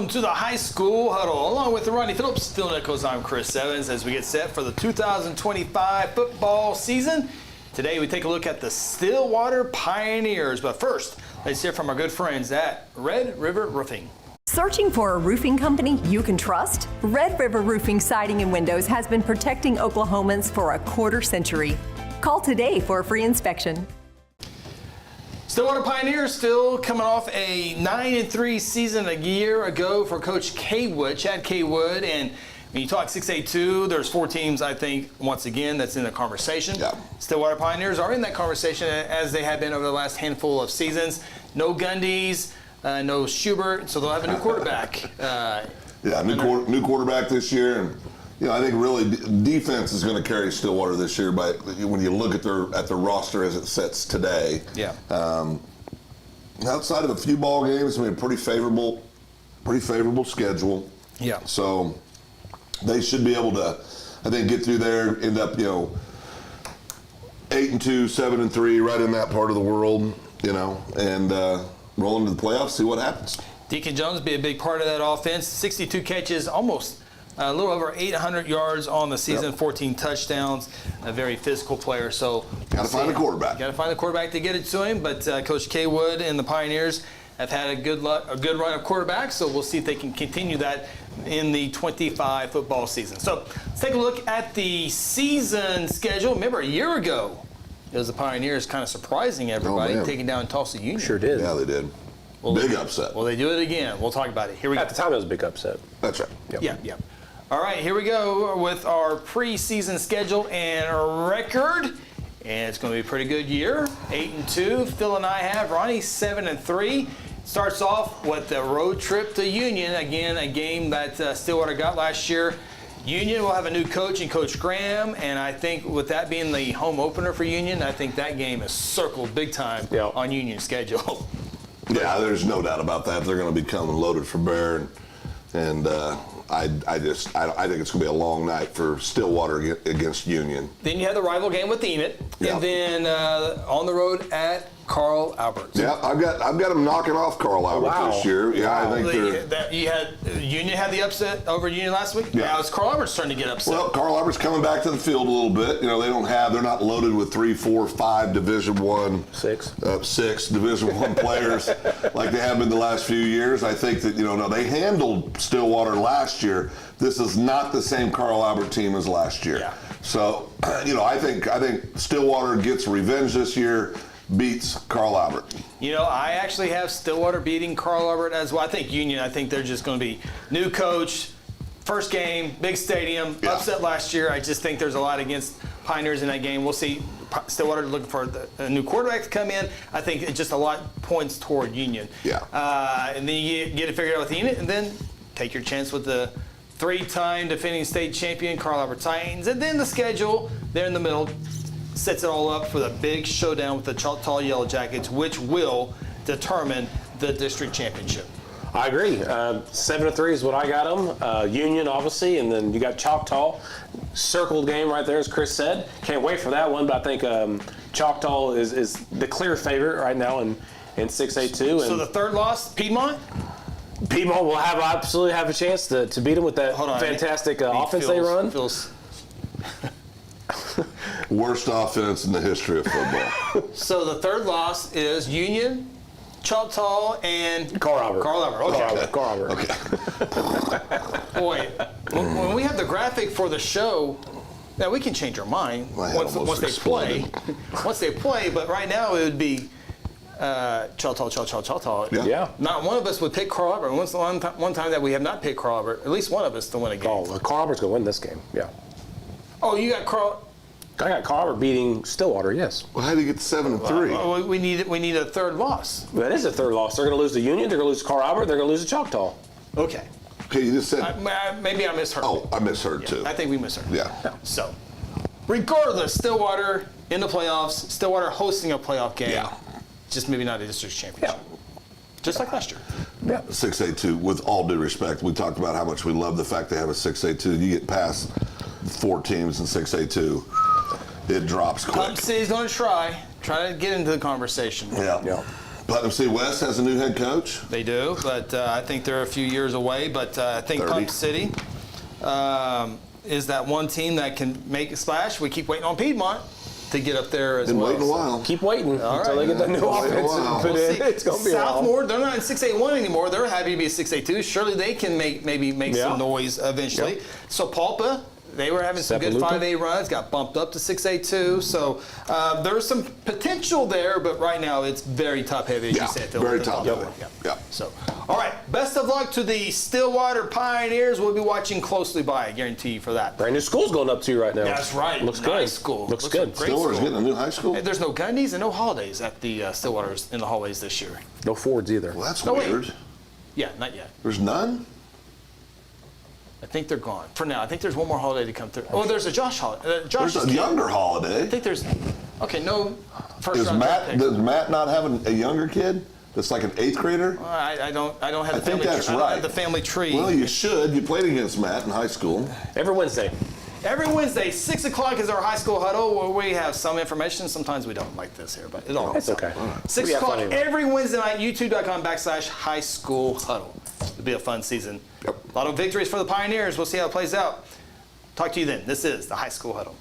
Welcome to the High School Huddle. Along with Ronnie Phillips, Phil Nichols, I'm Chris Evans as we get set for the 2025 football season. Today we take a look at the Stillwater Pioneers. But first, let's hear from our good friends at Red River Roofing. Searching for a roofing company you can trust? Red River Roofing Siding and Windows has been protecting Oklahomans for a quarter century. Call today for a free inspection. Stillwater Pioneers still coming off a 9-3 season a year ago for Coach Kaywood, Chad Kaywood. And when you talk 6A2, there's 4 teams, I think, once again, that's in the conversation. Yeah. Stillwater Pioneers are in that conversation as they have been over the last handful of seasons. No Gundy's, no Schubert, so they'll have a new quarterback. New quarterback this year. And, I think really defense is going to carry Stillwater this year. But when you look at their roster as it sits today, outside of a few ball games, pretty favorable schedule. Yeah. So they should be able to, I think, get through there, end up 8-2, 7-3, right in that part of the world, and roll into the playoffs, see what happens. Deacon Jones be a big part of that offense. 62 catches, almost a little over 800 yards on the season, 14 touchdowns, a very physical player. So got to find a quarterback. Got to find a quarterback to get it to him. But Coach Kaywood and the Pioneers have had a good run of quarterbacks, so we'll see if they can continue that in the 25 football season. So let's take a look at the season schedule. Remember, a year ago, it was the Pioneers kind of surprising everybody, taking down Tulsa Union. Sure did. Yeah, they did. Big upset. Well, they do it again. We'll talk about it. Here we go. At the time, it was a big upset. That's right. Yep. Yeah. All right, here we go with our preseason schedule and record. And it's going to be a pretty good year. 8-2. Phil and I have Ronnie 7-3. Starts off with the road trip to Union. Again, a game that Stillwater got last year. Union will have a new coach in Coach Graham, and I think with that being the home opener for Union, I think that game is circled big time on Union's schedule. Yeah, there's no doubt about that. They're going to be coming loaded for bear, and I think it's going to be a long night for Stillwater against Union. Then you have the rival game with Enid, and then on the road at Carl Albert. Yeah, I've got them knocking off Carl Albert this year. Yeah, I think Union had the upset over Union last week. Yeah. Now it's Carl Albert's turn to get upset. Well, Carl Albert's coming back to the field a little bit. They're not loaded with 3, 4, 5 Division I, 6 Division I players like they have been the last few years. I think that they handled Stillwater last year. This is not the same Carl Albert team as last year. Yeah. So I think Stillwater gets revenge this year. Beats Carl Albert. I actually have Stillwater beating Carl Albert as well. I think Union, they're just going to be new coach, first game, big stadium, upset last year. I just think there's a lot against Pioneers in that game. We'll see. Stillwater looking for a new quarterback to come in. I think it's just a lot points toward Union. Yeah. And then you get it figured out with the Unit, and then take your chance with the 3-time defending state champion Carl Albert Titans. And then the schedule there in the middle sets it all up for the big showdown with the Choctaw Yellow Jackets, which will determine the district championship. I agree. 7-3 is what I got them. Union, obviously, and then you got Choctaw. Circled game right there, as Chris said. Can't wait for that one, but I think Choctaw is the clear favorite right now in 6A2. So the third loss, Piedmont? Piedmont will absolutely have a chance to beat them with that fantastic offense they run. Worst offense in the history of football. So the third loss is Union, Choctaw, and Carl Albert. Okay. Carl Albert. Boy, when we have the graphic for the show, now we can change our mind once they play. Once they play, but right now it would be Choctaw. Yeah. Not one of us would pick Carl Albert. When's the one time that we have not picked Carl Albert? At least one of us to win a game. Carl Albert's going to win this game. Yeah. Oh, you got Carl. I got Carl Albert beating Stillwater, yes. Well, how do you get 7-3? We need a third loss. That is a third loss. They're going to lose to Union. They're going to lose to Carl Albert. They're going to lose to Choctaw. Okay. Okay, you just said. Maybe I misheard. Oh, I misheard too. I think we misheard. Yeah. So, regardless, Stillwater in the playoffs. Stillwater hosting a playoff game. Yeah. Just maybe not a district championship. Yeah. Just like last year. Yeah. 6A2. With all due respect, we talked about how much we love the fact they have a 6A2. You get past 4 teams in 6A2. It drops quick. City's going to try to get into the conversation. Yeah. Putnam City West has a new head coach. They do, but I think they're a few years away. But I think 30. Putnam City is that one team that can make a splash. We keep waiting on Piedmont to get up there as Been well. waiting a while. Keep waiting until they get that new Wait a offense while. put in. See, It's going to be a while. Southmore, they're not in 6A1 anymore. They're happy to be 6A2. Surely they can maybe make Yeah. some noise eventually. Yep. So Palpa, they were having some good Sepulveda. 5A runs, got bumped up to 6A2. So there's some potential there, but right now it's very top heavy, as Yeah, you said. very with the top level. heavy. Yeah. So, all right, best of luck to the Stillwater Pioneers. We'll be watching closely by, I guarantee you for that. Brand new school's going up too right now. That's right. Looks Nice good. school. Looks Looks good. like great Stillwater's school. getting a new high school. Hey, there's no Gundies and no holidays at the Stillwaters in the hallways this year. No Fords either. Well, that's No, wait. weird. Yeah, not yet. There's none? I think they're gone for now. I think there's one more holiday to come through. Oh, there's a Josh holiday. Josh There's is a younger holiday. I think there's. Okay, no first Is round draft Matt, pick. does Matt not have a younger kid that's like an 8th grader? I don't have I the think family. that's I don't right. have the family tree. Well, you should. You played against Matt in high school. Every Wednesday. Every Wednesday, 6 o'clock is our high school huddle where we have some information. Sometimes we don't like this here, but it all That's okay. 6 We have o'clock fun anyway. every Wednesday night, youtube.com/high school huddle. It'll be a fun season. Yep. A lot of victories for the Pioneers. We'll see how it plays out. Talk to you then. This is the High School Huddle.